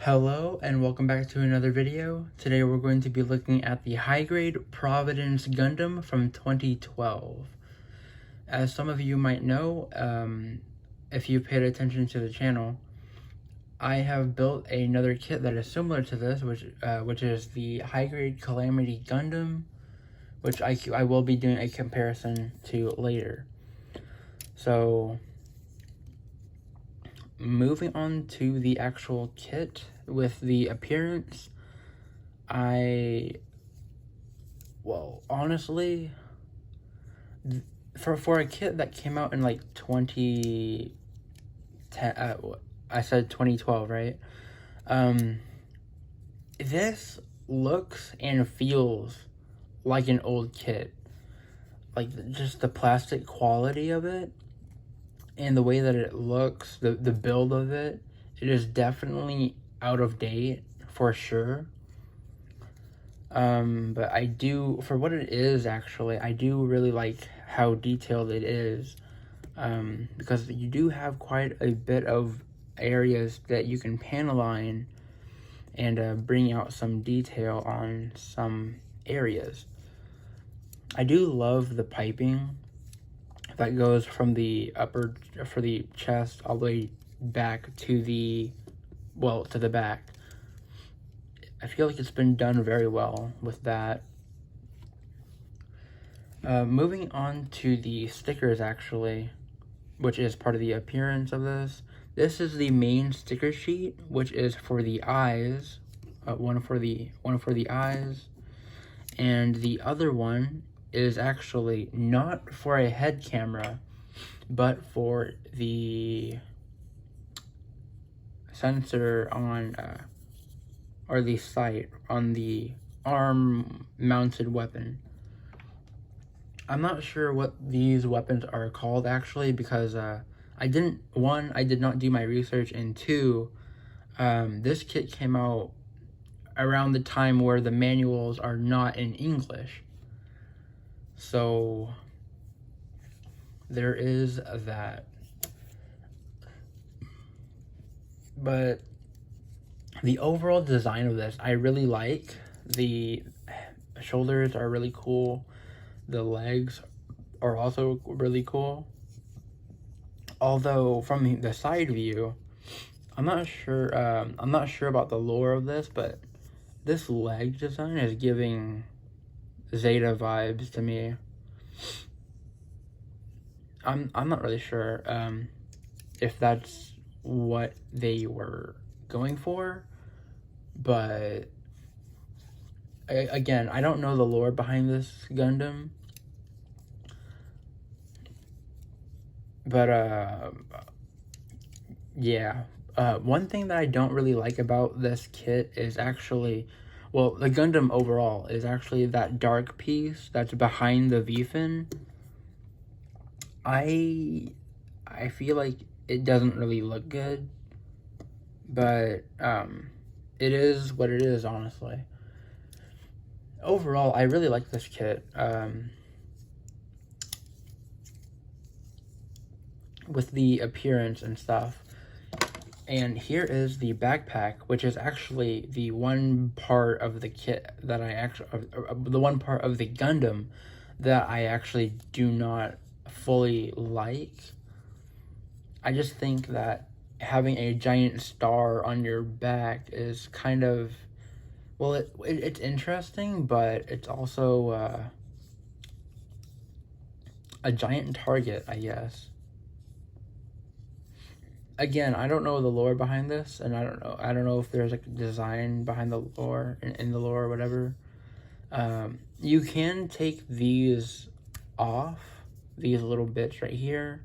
Hello and welcome back to another video. Today we're going to be looking at the high-grade Providence Gundam from 2012. As some of you might know, if you've paid attention to the channel, I have built another kit that is similar to this, which is the high-grade Calamity Gundam, which I will be doing a comparison to later. So, moving on to the actual kit with the appearance, honestly, for a kit that came out in like 2010, I said 2012, right? This looks and feels like an old kit. Like, just the plastic quality of it and the way that it looks, the build of it, it is definitely out of date for sure. But I do, for what it is actually, I do really like how detailed it is, because you do have quite a bit of areas that you can paneline and bring out some detail on some areas. I do love the piping that goes from the upper, for the chest, all the way back to the back. I feel like it's been done very well with that. Moving on to the stickers, actually, which is part of the appearance of this. This is the main sticker sheet, which is for the eyes. One for the eyes, and the other one is actually not for a head camera, but for the sensor on, or the sight on the arm-mounted weapon. I'm not sure what these weapons are called actually, because I did not do my research, and two, this kit came out around the time where the manuals are not in English. So there is that. But the overall design of this, I really like. The shoulders are really cool. The legs are also really cool. Although from the side view, I'm not sure about the lore of this, but this leg design is giving Zeta vibes to me. I'm not really sure if that's what they were going for, but again, I don't know the lore behind this Gundam, but yeah. One thing that I don't really like about this kit is actually, well, the Gundam overall is actually that dark piece that's behind the V-fin. I feel like it doesn't really look good, but it is what it is, honestly. Overall, I really like this kit. With the appearance and stuff. And here is the backpack, which is actually the one part of the kit that the one part of the Gundam that I actually do not fully like. I just think that having a giant star on your back is kind of, well, it's interesting, but it's also a giant target, I guess. Again, I don't know the lore behind this, and I don't know if there's like a design behind the lore, in the lore or whatever. You can take these off, these little bits right here.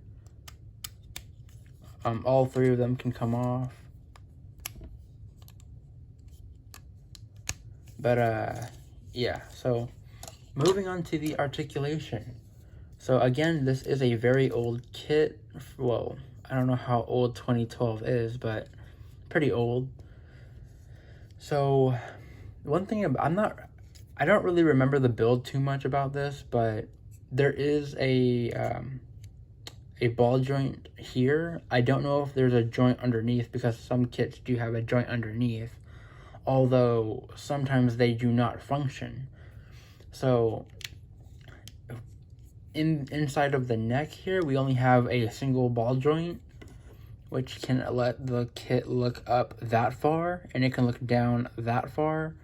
All three of them can come off. But yeah, so moving on to the articulation. So again, this is a very old kit. Well, I don't know how old 2012 is, but pretty old. So one thing I don't really remember the build too much about this, but there is a a ball joint here. I don't know if there's a joint underneath, because some kits do have a joint underneath, although sometimes they do not function. So inside of the neck here, we only have a single ball joint, which can let the kit look up that far, and it can look down that far.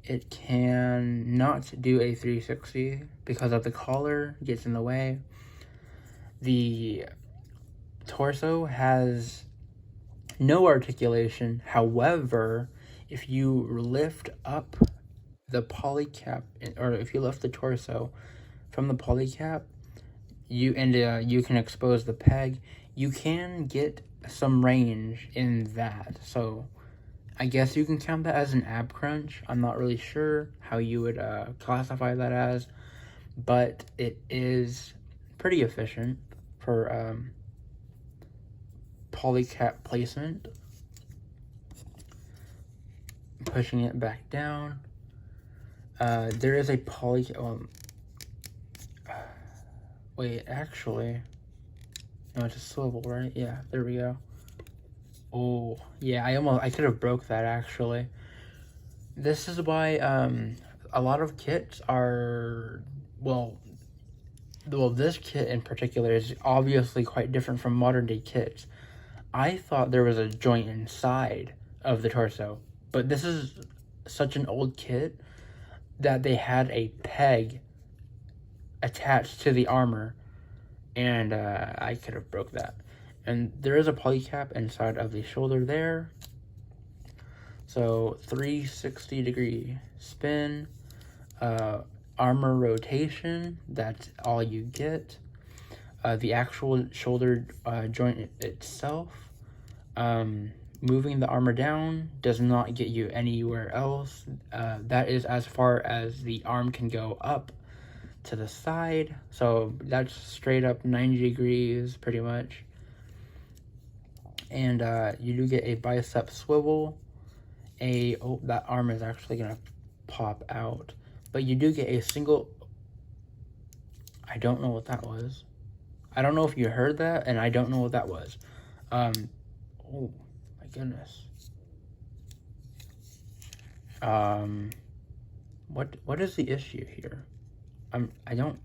It can not do a 360 because of the collar gets in the way. The torso has no articulation. However, if you lift up the polycap, or if you lift the torso from the polycap, you can expose the peg. You can get some range in that. So I guess you can count that as an ab crunch. I'm not really sure how you would classify that as, but it is pretty efficient for polycap placement. Pushing it back down. There is a polycap. Wait, actually, no, it's a swivel, right? Yeah, there we go. Oh, yeah, I could have broke that, actually. This is why a lot of kits are, well, this kit in particular is obviously quite different from modern day kits. I thought there was a joint inside of the torso, but this is such an old kit that they had a peg attached to the armor, and I could have broke that. And there is a polycap inside of the shoulder there. So 360 degree spin, armor rotation, that's all you get. The actual shoulder joint itself, moving the armor down does not get you anywhere else. That is as far as the arm can go up to the side. So that's straight up 90 degrees pretty much. And you do get a bicep swivel. That arm is actually gonna pop out. But you do get a single, I don't know what that was. I don't know if you heard that, and I don't know what that was. Oh my goodness. What is the issue here? I don't.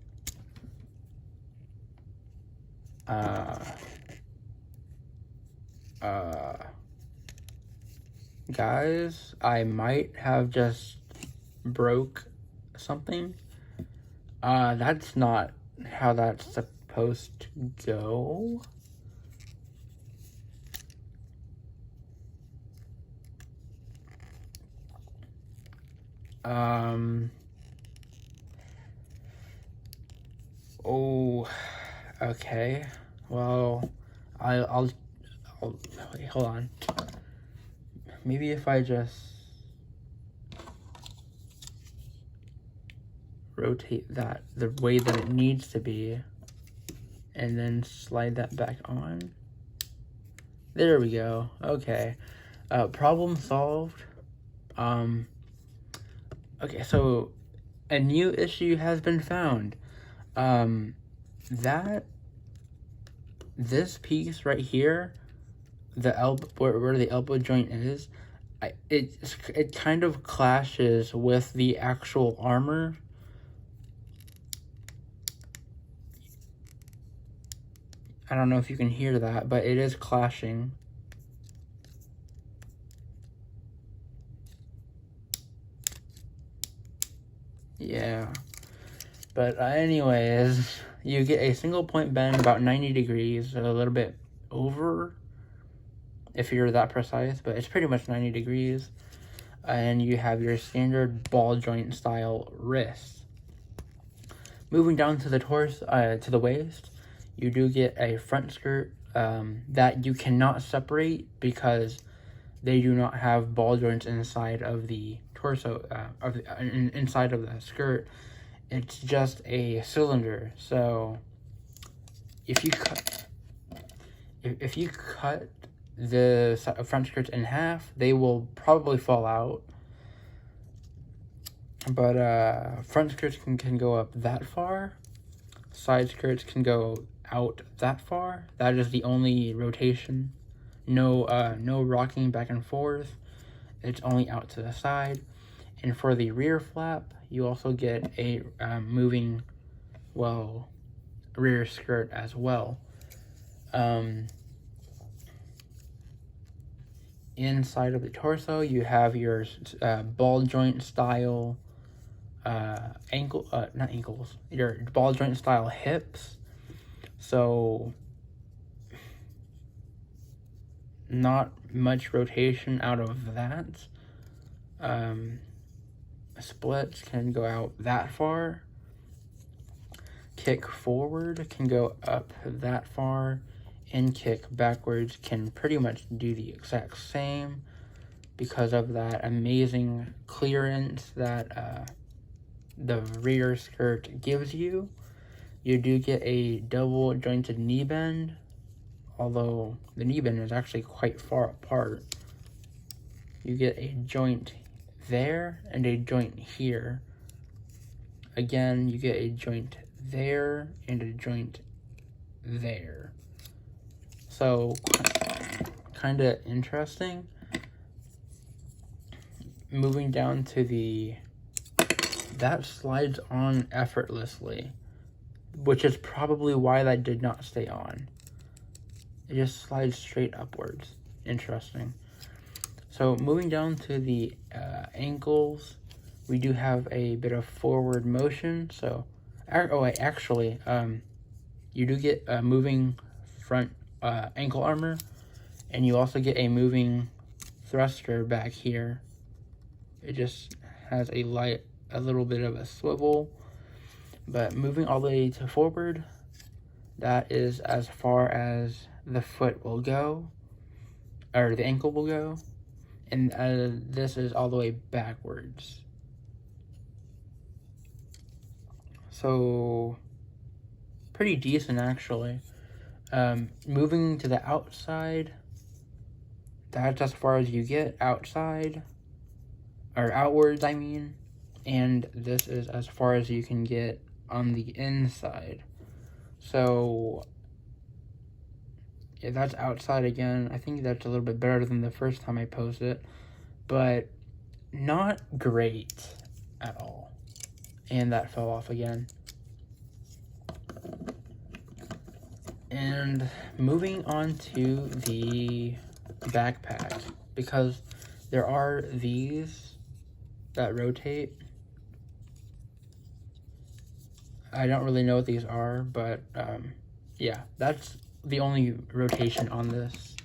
Guys, I might have just broke something. That's not how that's supposed to go. Oh, okay. Well, I'll wait, hold on. Maybe if I just rotate that the way that it needs to be, and then slide that back on. There we go. Okay. Problem solved. Okay, so a new issue has been found. This piece right here, the elbow, where the elbow joint is, it kind of clashes with the actual armor. I don't know if you can hear that, but it is clashing. Yeah. But anyways, you get a single point bend about 90 degrees, a little bit over, if you're that precise, but it's pretty much 90 degrees. And you have your standard ball joint style wrist. Moving down to the torso, to the waist, you do get a front skirt that you cannot separate because they do not have ball joints inside of the torso, inside of the skirt. It's just a cylinder. So if you cut the front skirts in half, they will probably fall out. But front skirts can go up that far. Side skirts can go out that far. That is the only rotation. No rocking back and forth. It's only out to the side. And for the rear flap, you also get a moving, well, rear skirt as well. Inside of the torso, you have your ball joint style your ball joint style hips. So not much rotation out of that. Splits can go out that far. Kick forward can go up that far, and kick backwards can pretty much do the exact same because of that amazing clearance that the rear skirt gives you. You do get a double jointed knee bend, although the knee bend is actually quite far apart. You get a joint there and a joint here. Again, you get a joint there and a joint there. So, kind of interesting. Moving down to that slides on effortlessly, which is probably why that did not stay on. It just slides straight upwards. Interesting. So moving down to the ankles, we do have a bit of forward motion. So, you do get a moving front ankle armor, and you also get a moving thruster back here. It just has a little bit of a swivel, but moving all the way to forward, that is as far as the foot will go, or the ankle will go, and this is all the way backwards. So, pretty decent actually. Moving to the outside, that's as far as you get outside, or outwards I mean, and this is as far as you can get on the inside. So, yeah, that's outside again. I think that's a little bit better than the first time I posted it, but not great at all. And that fell off again. And moving on to the backpack, because there are these that rotate. I don't really know what these are, but yeah, that's the only rotation on this.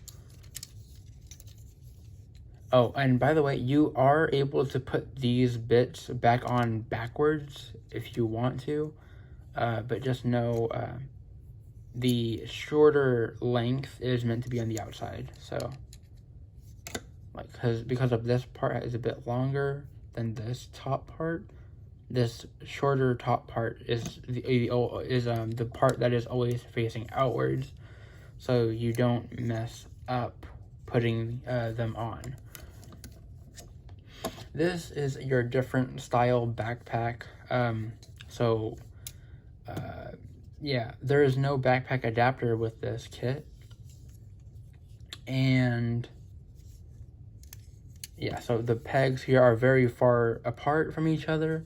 Oh, and by the way, you are able to put these bits back on backwards if you want to, but just know the shorter length is meant to be on the outside. So, like, because of this part is a bit longer than this top part, this shorter top part is the part that is always facing outwards, so you don't mess up putting them on. This is your different style backpack. Yeah, there is no backpack adapter with this kit. And yeah, so the pegs here are very far apart from each other,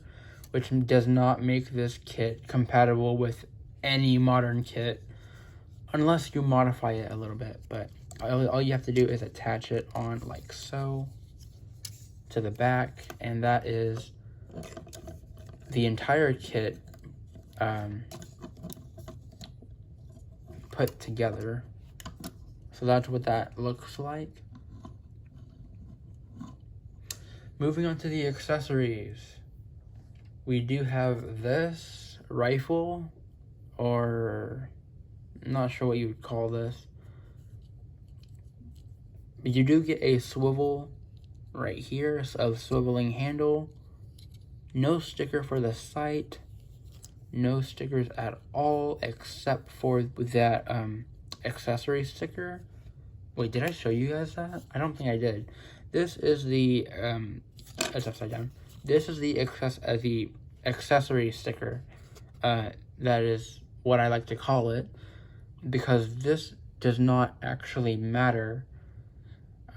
which does not make this kit compatible with any modern kit, unless you modify it a little bit. But all you have to do is attach it on like so to the back, and that is the entire kit put together. So that's what that looks like. Moving on to the accessories, we do have this rifle, or I'm not sure what you would call this, but you do get a swivel right here, so a swiveling handle. No sticker for the sight, no stickers at all except for that accessory sticker. Wait, did I show you guys that? I don't think I did. This is the it's upside down. This is the accessory sticker. That is what I like to call it. because this does not actually matter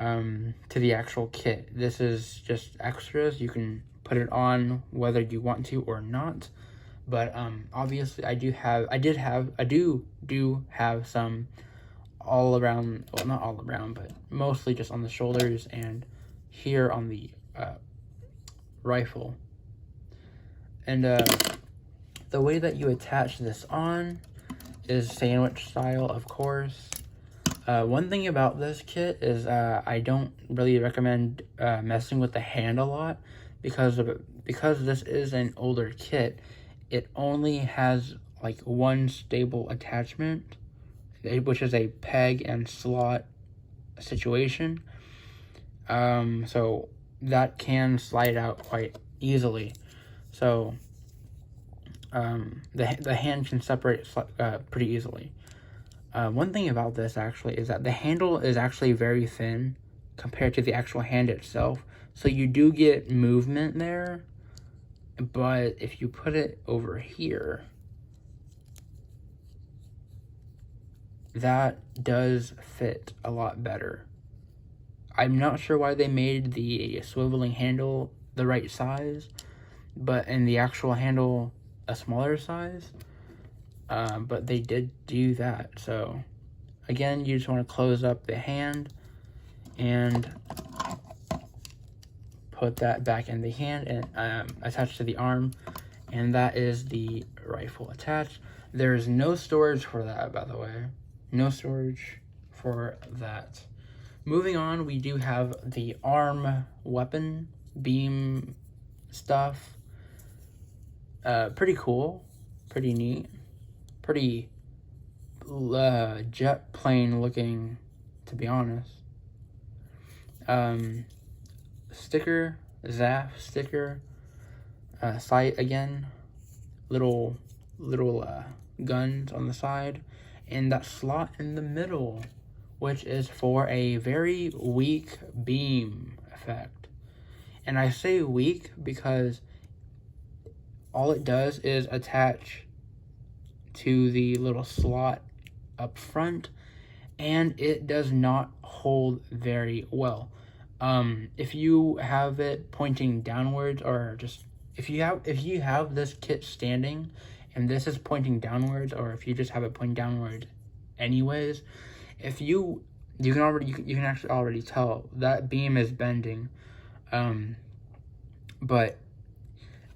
to the actual kit. This is just extras. You can put it on whether you want to or not. But obviously, I do have some all around. Well, not all around, but mostly just on the shoulders and here on the rifle. And the way that you attach this on is sandwich style, of course. One thing about this kit is I don't really recommend messing with the hand a lot because this is an older kit. It only has like one stable attachment, which is a peg and slot situation. So that can slide out quite easily. So the hand can separate pretty easily. One thing about this actually is that the handle is actually very thin compared to the actual hand itself. So you do get movement there, but if you put it over here, that does fit a lot better. I'm not sure why they made the swiveling handle the right size, but in the actual handle a smaller size. But they did do that. So again, you just want to close up the hand and put that back in the hand and attach to the arm, and that is the rifle attached. There's no storage for that, by the way. No storage for that. Moving on, we do have the arm weapon beam stuff. Pretty cool, pretty neat, pretty jet plane looking, to be honest. Sticker, ZAF sticker, sight again, little guns on the side, and that slot in the middle, which is for a very weak beam effect. And I say weak because all it does is attach to the little slot up front, and it does not hold very well. If you have it pointing downwards, or just if you have this kit standing and this is pointing downwards, or if you just have it pointing downward anyways, if you can actually already tell that beam is bending. But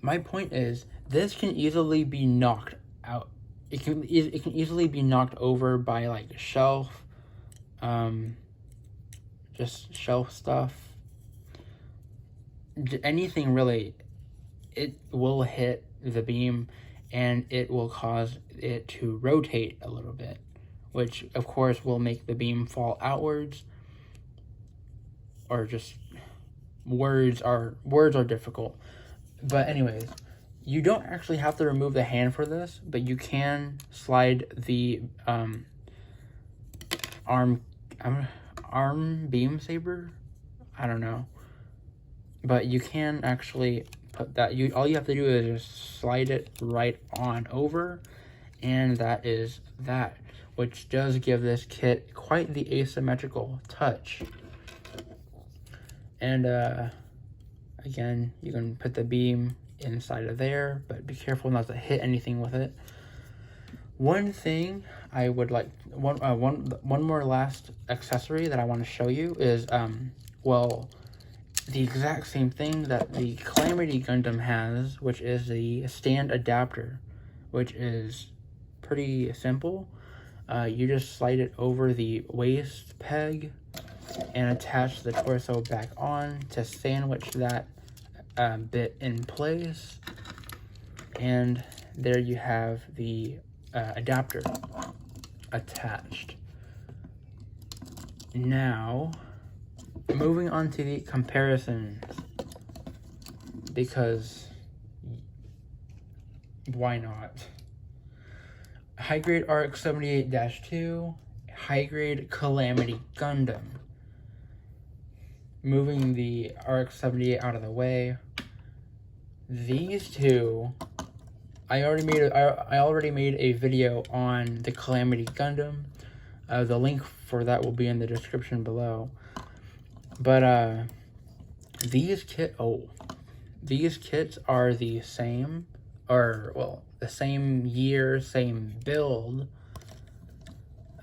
my point is, this can easily be knocked out. It can easily be knocked over by like a shelf, just shelf stuff, anything really. It will hit the beam and it will cause it to rotate a little bit, which of course will make the beam fall outwards. Or just words are difficult. But anyways, you don't actually have to remove the hand for this, but you can slide the arm beam saber. I don't know, but you can actually put that. All you have to do is just slide it right on over, and that is that, which does give this kit quite the asymmetrical touch. And again, you can put the beam inside of there, but be careful not to hit anything with it. One thing I would like, one more last accessory that I want to show you is, well, the exact same thing that the Calamity Gundam has, which is the stand adapter, which is pretty simple. You just slide it over the waist peg and attach the torso back on to sandwich that bit in place, and there you have the adapter attached. Now, moving on to the comparisons, because why not? High grade RX-78-2, high grade Calamity Gundam. Moving the RX-78 out of the way, these two, I already made a video on the Calamity Gundam. The link for that will be in the description below. But these kits are the same, or well, the same year, same build.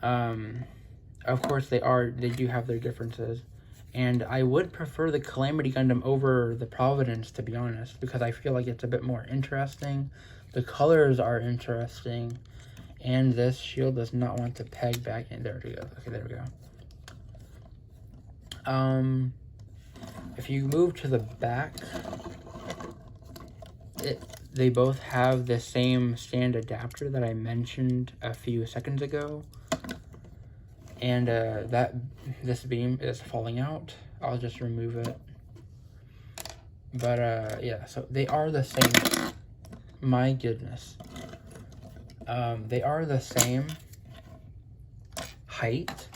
Of course they do have their differences. And I would prefer the Calamity Gundam over the Providence, to be honest, because I feel like it's a bit more interesting. The colors are interesting. And this shield does not want to peg back in. There we go. Okay, there we go. If you move to the back, they both have the same stand adapter that I mentioned a few seconds ago. And this beam is falling out. I'll just remove it. But yeah, so they are the same. My goodness. They are the same height,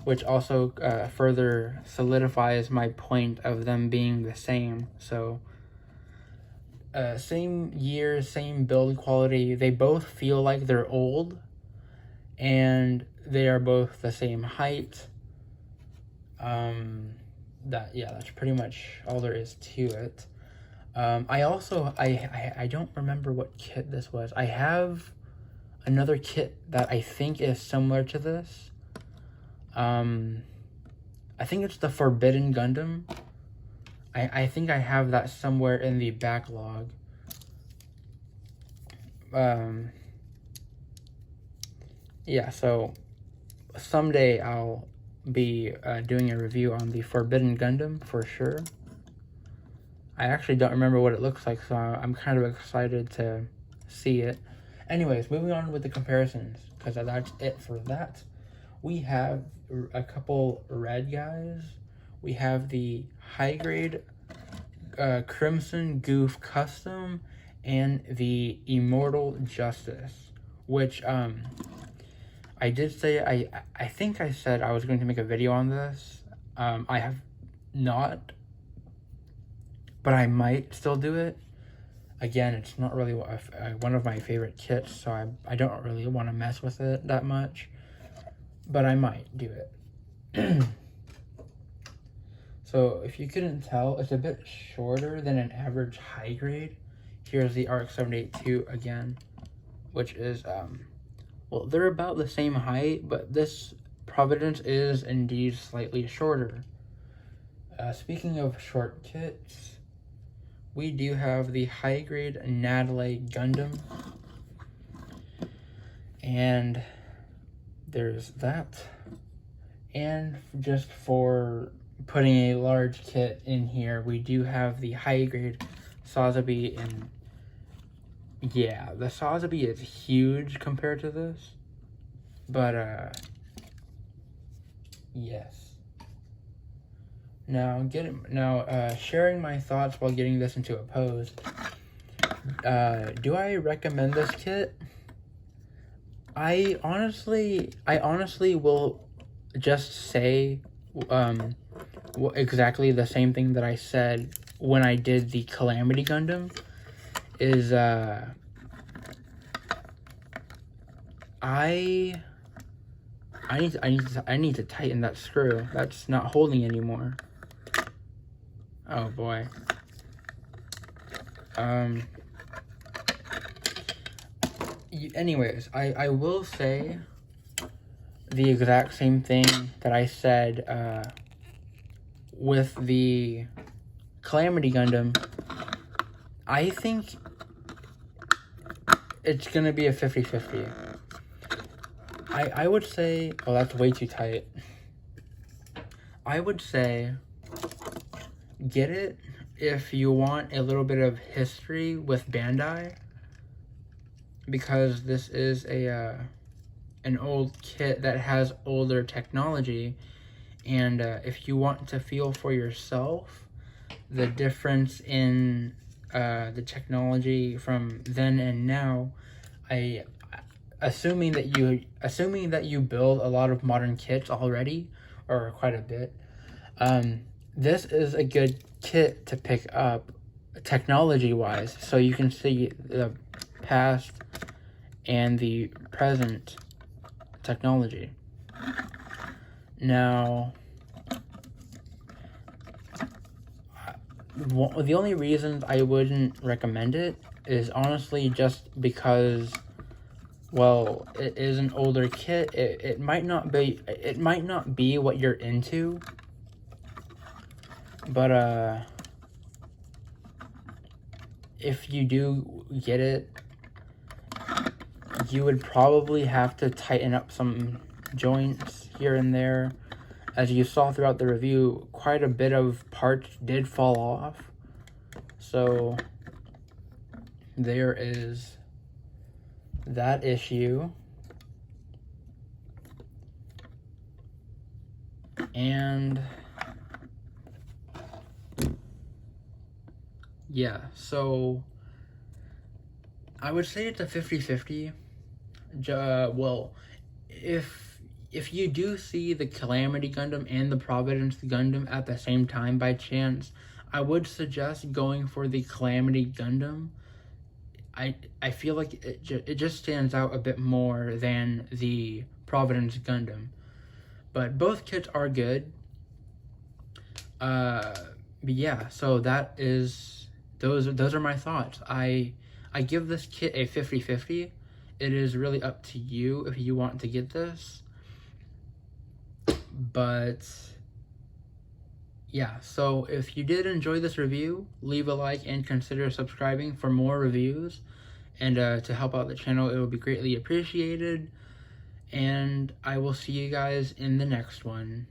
which also further solidifies my point of them being the same. So same year, same build quality. They both feel like they're old, and they are both the same height. That's pretty much all there is to it. I don't remember what kit this was. I have another kit that I think is similar to this. I think it's the Forbidden Gundam. I think I have that somewhere in the backlog. Yeah, so someday I'll be doing a review on the Forbidden Gundam for sure. I actually don't remember what it looks like, so I'm kind of excited to see it. Anyways, moving on with the comparisons, because that's it for that. We have a couple red guys. We have the high grade Crimson Gouf Custom and the Immortal Justice, which I did say, I think I said I was going to make a video on this. I have not, but I might still do it. Again, it's not really one of my favorite kits, so I don't really want to mess with it that much, but I might do it. So if you couldn't tell, it's a bit shorter than an average high grade. Here's the RX-78-2 again, which is, well, they're about the same height, but this Providence is indeed slightly shorter. Speaking of short kits, we do have the high grade Nadleeh Gundam. And there's that. And just for putting a large kit in here, we do have the high grade Sazabi. And yeah, the Sazabi is huge compared to this. But yes. Now, sharing my thoughts while getting this into a pose. Do I recommend this kit? I honestly will just say exactly the same thing that I said when I did the Calamity Gundam. Is I need to tighten that screw. That's not holding anymore. Oh boy. Anyways, I will say the exact same thing that I said with the Calamity Gundam. I think it's gonna be a 50-50. I would say, oh, that's way too tight. I would say get it if you want a little bit of history with Bandai, because this is an old kit that has older technology, and if you want to feel for yourself the difference in the technology from then and now, assuming that you build a lot of modern kits already, or quite a bit, this is a good kit to pick up technology wise, so you can see past and the present technology. Now, the only reasons I wouldn't recommend it is honestly just because, well, it is an older kit. It might not be what you're into, but if you do get it, you would probably have to tighten up some joints here and there. As you saw throughout the review, quite a bit of parts did fall off. So there is that issue. And yeah, so I would say it's a 50-50. Well, if you do see the Calamity Gundam and the Providence Gundam at the same time by chance, I would suggest going for the Calamity Gundam. I feel like it just stands out a bit more than the Providence Gundam. But both kits are good. But yeah, so that is, those are my thoughts. I give this kit a 50-50. It is really up to you if you want to get this. But yeah, so if you did enjoy this review, leave a like and consider subscribing for more reviews. And to help out the channel, it would be greatly appreciated. And I will see you guys in the next one.